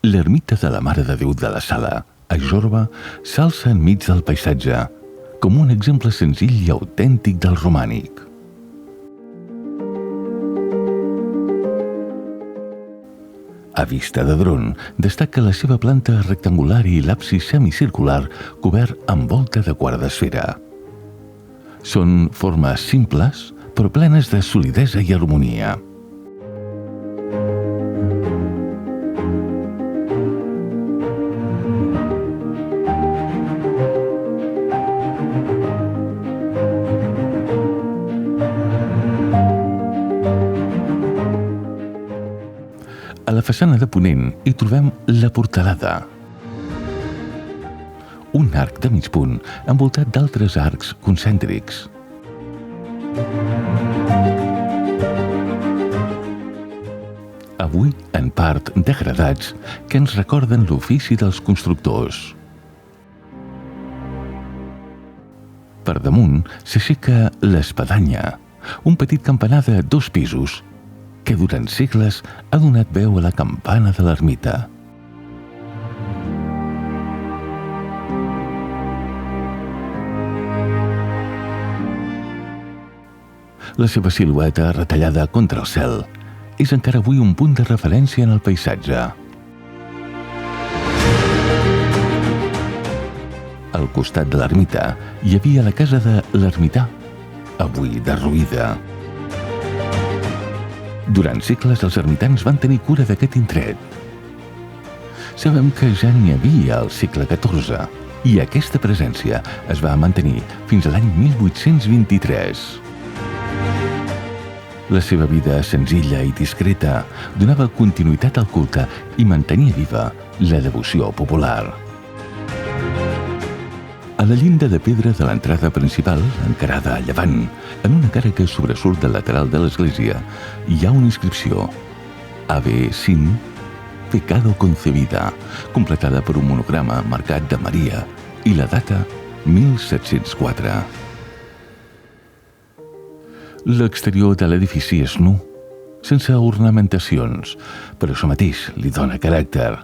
L'ermita de la Mare de Déu de la Sala, a Jorba, s'alça enmig del paisatge, com un exemple senzill i autèntic del romànic. A vista de dron, destaca la seva planta rectangular i l'absis semicircular cobert amb volta de quart d'esfera. Són formes simples, però plenes de solidesa i harmonia. A la façana de ponent hi trobem la portalada, un arc de mig punt envoltat d'altres arcs concèntrics. Avui, en part, degradats, que ens recorden l'ofici dels constructors. Per damunt s'aixeca l'espadanya, un petit campanar de 2 pisos, que durant segles ha donat veu a la campana de l'ermita. La seva silueta retallada contra el cel és encara avui un punt de referència en el paisatge. Al costat de l'ermita hi havia la casa de l'ermità, avui derruïda. Durant segles els ermitans van tenir cura d'aquest indret. Sabem que ja n'hi havia al segle XIV i aquesta presència es va mantenir fins a l'any 1823. La seva vida senzilla i discreta donava continuïtat al culte i mantenia viva la devoció popular. A la llinda de pedra de l'entrada principal, encarada a llevant, en una cara que sobresurt del lateral de l'església, hi ha una inscripció: Ave sin pecado concebida, completada per un monograma marcat de Maria i la data 1704. L'exterior de l'edifici és nu, sense ornamentacions, però això mateix li dona caràcter.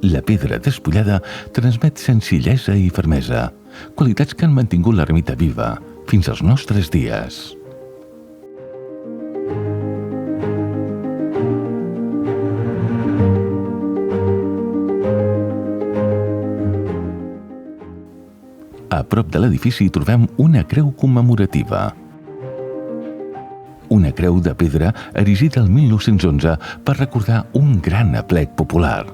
La pedra despullada transmet senzillesa i fermesa, qualitats que han mantingut l'ermita viva fins als nostres dies. A prop de l'edifici trobem una creu commemorativa. Una creu de pedra erigida el 1911 per recordar un gran aplec popular.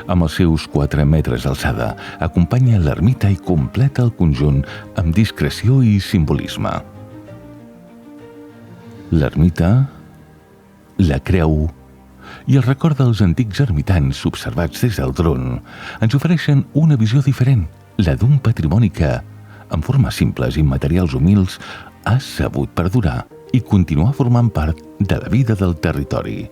Amb els seus 4 metres d'alçada, acompanya l'ermita i completa el conjunt amb discreció i simbolisme. L'ermita, la creu i el record dels antics ermitans observats des del dron ens ofereixen una visió diferent, la d'un patrimoni que, en formes simples i materials humils, ha sabut perdurar i continuar formant part de la vida del territori.